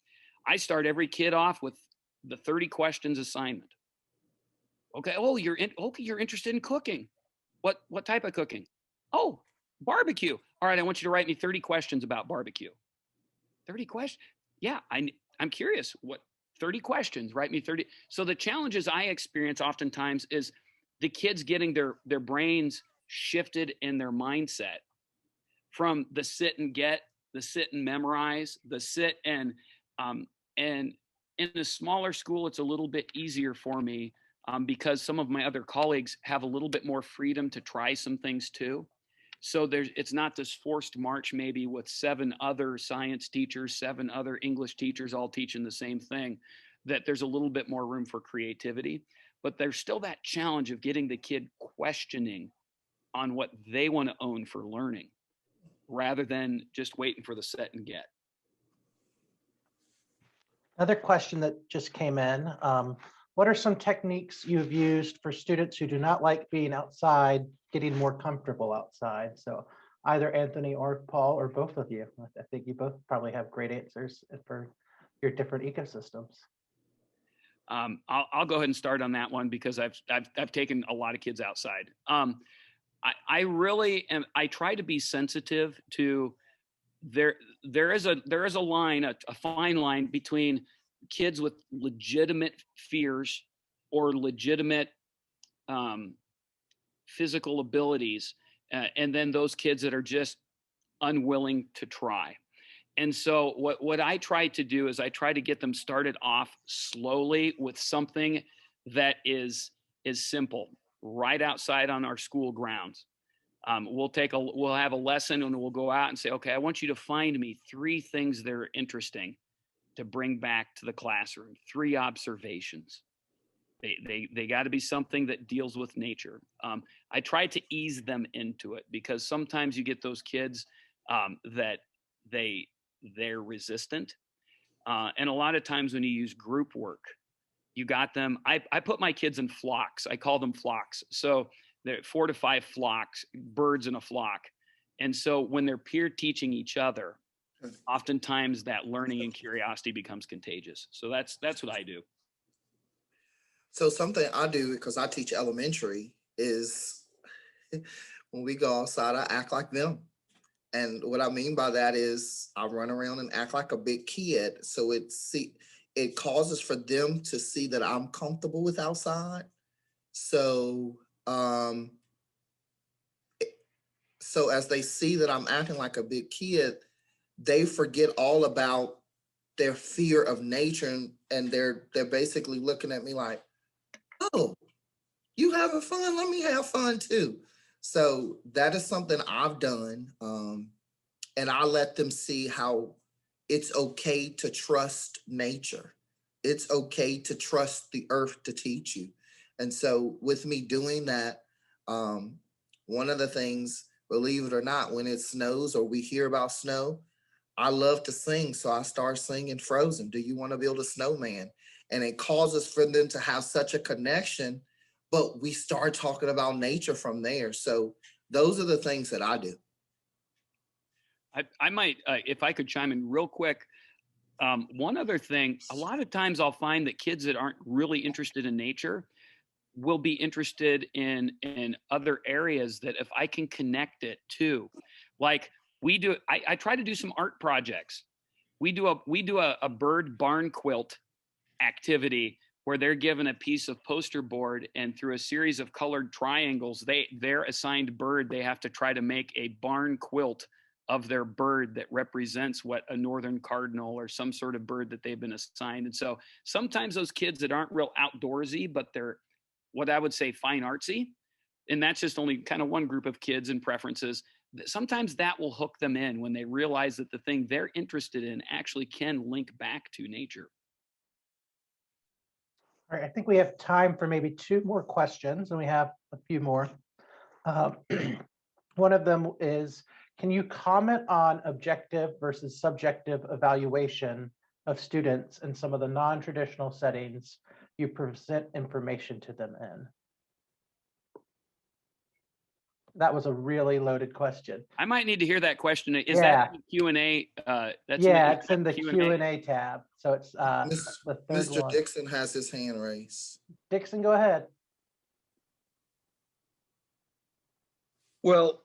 I start every kid off with the 30 questions assignment. Okay. Oh, you're interested in cooking. What type of cooking? Oh, barbecue. All right. I want you to write me 30 questions about barbecue. 30 questions. Yeah. I'm curious. What 30 questions, write me 30. So the challenges I experience oftentimes is the kids getting their brains shifted in their mindset from the sit and get, the sit and memorize, the sit and in a smaller school, it's a little bit easier for me because some of my other colleagues have a little bit more freedom to try some things too. So it's not this forced march maybe with 7 other science teachers, 7 other English teachers all teaching the same thing, that there's a little bit more room for creativity. But there's still that challenge of getting the kid questioning on what they want to own for learning, rather than just waiting for the set and get. Another question that just came in. What are some techniques you've used for students who do not like being outside, getting more comfortable outside? So either Anthony or Paul or both of you. I think you both probably have great answers for your different ecosystems. I'll go ahead and start on that one because I've taken a lot of kids outside. I really am. I try to be sensitive to there is a line, a fine line between kids with legitimate fears or legitimate physical abilities, and then those kids that are just unwilling to try. And so what I try to do is I try to get them started off slowly with something that is simple, right outside on our school grounds. We'll have a lesson and we'll go out and say, okay, I want you to find me 3 things that are interesting to bring back to the classroom, 3 observations. They got to be something that deals with nature. I try to ease them into it because sometimes you get those kids that they're resistant. And a lot of times when you use group work, you got them. I put my kids in flocks. I call them flocks. So they're 4 to 5 flocks, birds in a flock. And so when they're peer teaching each other, oftentimes that learning and curiosity becomes contagious. So that's what I do. So something I do, because I teach elementary, is when we go outside, I act like them. And what I mean by that is I run around and act like a big kid. So it causes for them to see that I'm comfortable with outside. So so as they see that I'm acting like a big kid, they forget all about their fear of nature, and they're basically looking at me like, oh, you having fun? Let me have fun too. So that is something I've done. And I let them see how it's okay to trust nature. It's okay to trust the earth to teach you. And so with me doing that, one of the things, believe it or not, when it snows or we hear about snow, I love to sing. So I start singing Frozen. Do you want to build a snowman? And it causes for them to have such a connection, but we start talking about nature from there. So those are the things that I do. I might, if I could chime in real quick. One other thing, a lot of times I'll find that kids that aren't really interested in nature will be interested in other areas that if I can connect it to, like we do, I try to do some art projects. We do a bird barn quilt activity where they're given a piece of poster board, and through a series of colored triangles, their assigned bird, they have to try to make a barn quilt of their bird that represents what a northern cardinal or some sort of bird that they've been assigned. And so sometimes those kids that aren't real outdoorsy, but they're what I would say fine artsy, and that's just only kind of one group of kids and preferences, sometimes that will hook them in when they realize that the thing they're interested in actually can link back to nature. All right, I think we have time for maybe 2 more questions, and we have a few more. One of them is, can you comment on objective versus subjective evaluation of students in some of the non-traditional settings you present information to them in? That was a really loaded question. I might need to hear that question. Is Yeah. that Q&A? It's in the Q&A tab. So it's the third Mr. one. Dixon has his hand raised. Dixon, go ahead. Well,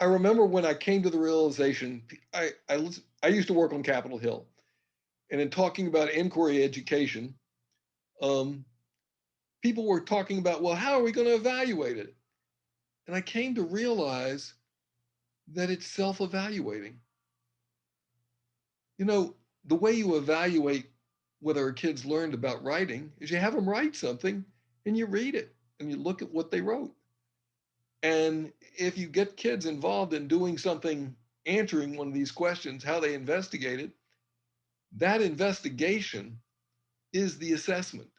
I remember when I came to the realization, I used to work on Capitol Hill, and in talking about inquiry education, people were talking about, well, how are we going to evaluate it? And I came to realize that it's self-evaluating. You know, the way you evaluate whether a kid's learned about writing is you have them write something and you read it and you look at what they wrote. And if you get kids involved in doing something, answering one of these questions, how they investigate it, that investigation is the assessment.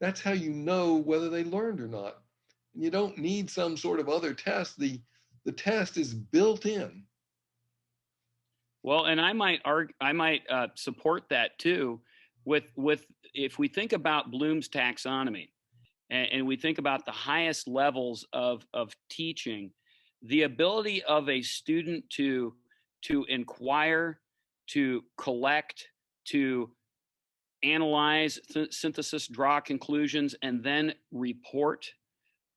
That's how you know whether they learned or not. And you don't need some sort of other test. The test is built in. Well, and I might support that too, with if we think about Bloom's taxonomy, and we think about the highest levels of teaching, the ability of a student to inquire, to collect, to analyze, synthesis, draw conclusions, and then report.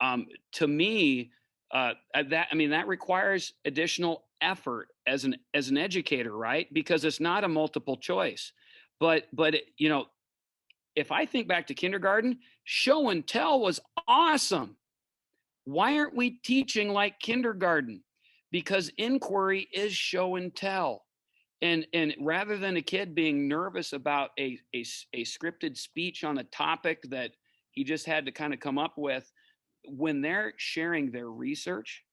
To me, that requires additional effort as an educator, right? Because it's not a multiple choice. But if I think back to kindergarten, show and tell was awesome. Why aren't we teaching like kindergarten? Because inquiry is show and tell. And rather than a kid being nervous about a scripted speech on a topic that he just had to kind of come up with, when they're sharing their research,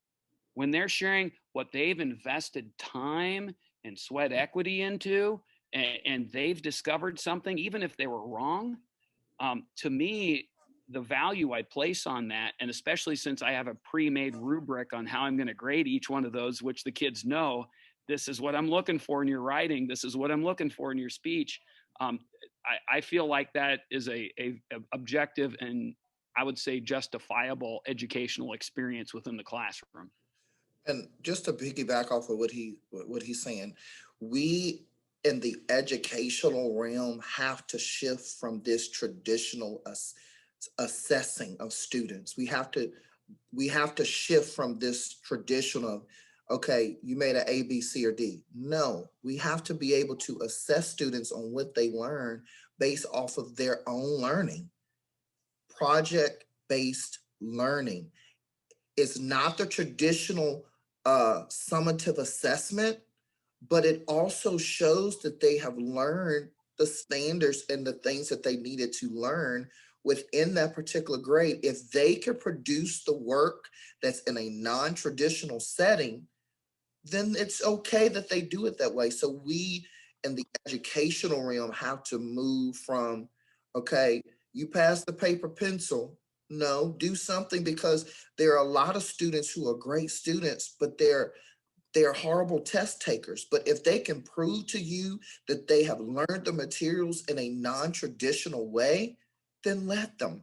when they're sharing what they've invested time and sweat equity into, and they've discovered something, even if they were wrong, to me, the value I place on that, and especially since I have a pre-made rubric on how I'm going to grade each one of those, which the kids know, this is what I'm looking for in your writing, this is what I'm looking for in your speech. I feel like that is a objective and I would say justifiable educational experience within the classroom. And just to piggyback off of what he's saying, we in the educational realm have to shift from this traditional assessing of students. We have to shift from this tradition of, okay, you made an A, B, C, or D. No, we have to be able to assess students on what they learn based off of their own learning. Project-based learning is not the traditional summative assessment, but it also shows that they have learned the standards and the things that they needed to learn within that particular grade. If they can produce the work that's in a non-traditional setting, then it's okay that they do it that way. So we in the educational realm have to move from, okay, you pass the paper pencil. No, do something, because there are a lot of students who are great students, but they're horrible test takers. But if they can prove to you that they have learned the materials in a non-traditional way, then let them.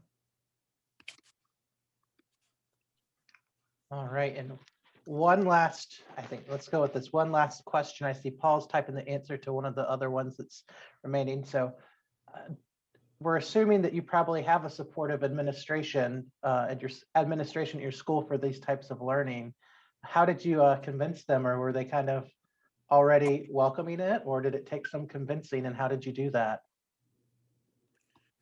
All right, and one last, I think, let's go with this one last question. I see Paul's typing the answer to one of the other ones that's remaining. So we're assuming that you probably have a supportive administration at your school for these types of learning. How did you convince them, or were they kind of already welcoming it, or did it take some convincing, and how did you do that?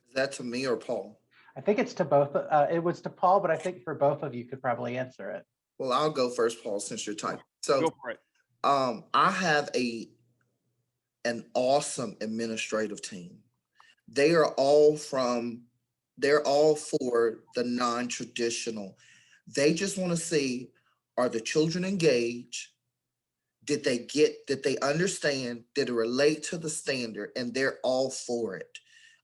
Is that to me or Paul? I think it's to both. It was to Paul, but I think for both of you could probably answer it. Well, I'll go first, Paul, since you're typing. So go for it. I have an awesome administrative team. They're all for the non-traditional. They just want to see, are the children engaged? Did they understand? Did it relate to the standard? And they're all for it.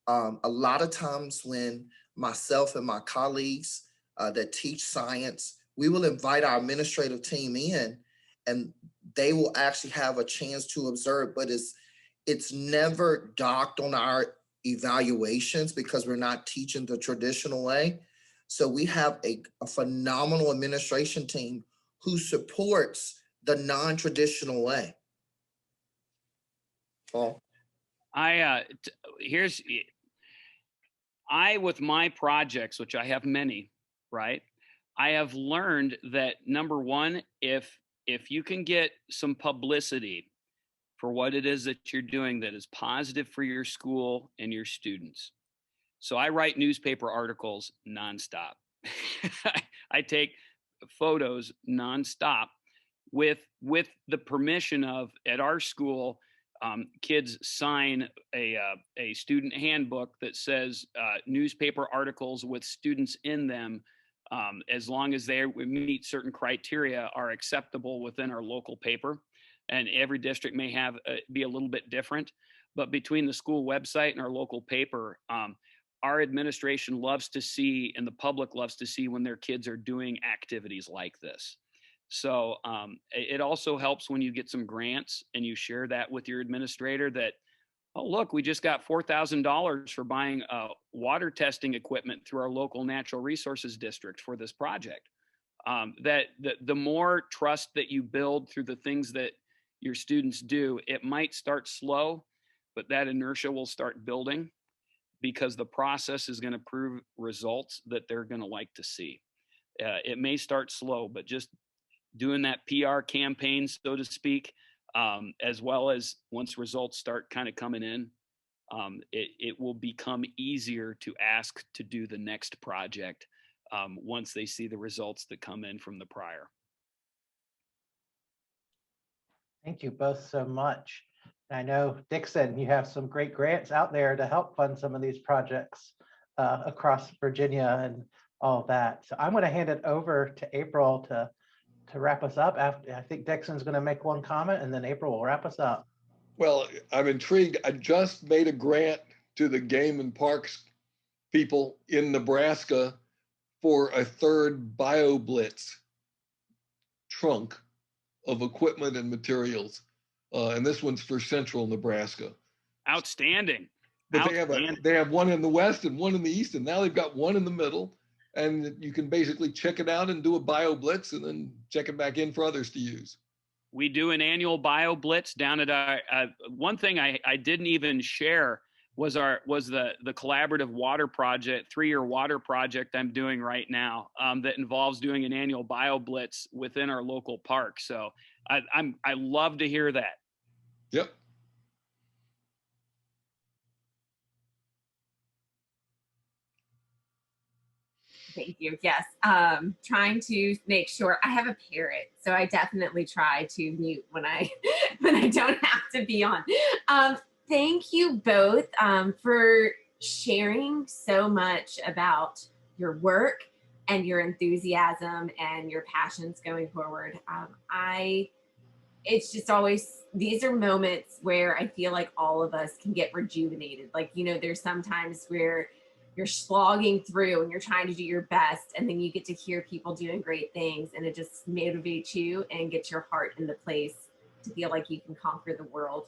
A lot of times when myself and my colleagues that teach science, we will invite our administrative team in, and they will actually have a chance to observe, but it's never docked on our evaluations because we're not teaching the traditional way. So we have a phenomenal administration team who supports the non-traditional way. Paul? With my projects, which I have many, right? I have learned that number one, if you can get some publicity for what it is that you're doing that is positive for your school and your students. So I write newspaper articles nonstop. I take photos nonstop with the permission of, at our school, kids sign a student handbook that says newspaper articles with students in them, as long as they meet certain criteria, are acceptable within our local paper. And every district may have be a little bit different, but between the school website and our local paper, our administration loves to see, and the public loves to see, when their kids are doing activities like this. So it also helps when you get some grants and you share that with your administrator that, oh, look, we just got $4,000 for buying water testing equipment through our local natural resources district for this project. That the more trust that you build through the things that your students do, it might start slow, but that inertia will start building because the process is going to prove results that they're going to like to see. It may start slow, but just doing that PR campaign, so to speak, as well as once results start kind of coming in, it will become easier to ask to do the next project once they see the results that come in from the prior. Thank you both so much. I know, Dixon, you have some great grants out there to help fund some of these projects across Virginia and all that. So I'm going to hand it over to April to wrap us up. After, I think Dixon's going to make one comment and then April will wrap us up. Well, I'm intrigued. I just made a grant to the Game and Parks people in Nebraska for a third BioBlitz trunk of equipment and materials. And this one's for central Nebraska. Outstanding. But they have one in the west and one in the east, and now they've got one in the middle. And you can basically check it out and do a BioBlitz and then check it back in for others to use. We do an annual BioBlitz down at our, one thing I didn't even share was the collaborative water project, 3-year water project I'm doing right now that involves doing an annual BioBlitz within our local park. So I love to hear that. Yep. Thank you. Yes. Trying to make sure I have a parrot, so I definitely try to mute when I when I don't have to be on. Thank you both for sharing so much about your work and your enthusiasm and your passions going forward. It's just always, these are moments where I feel like all of us can get rejuvenated. Like, you know, there's sometimes where you're slogging through and you're trying to do your best, and then you get to hear people doing great things, and it just motivates you and gets your heart in the place to feel like you can conquer the world.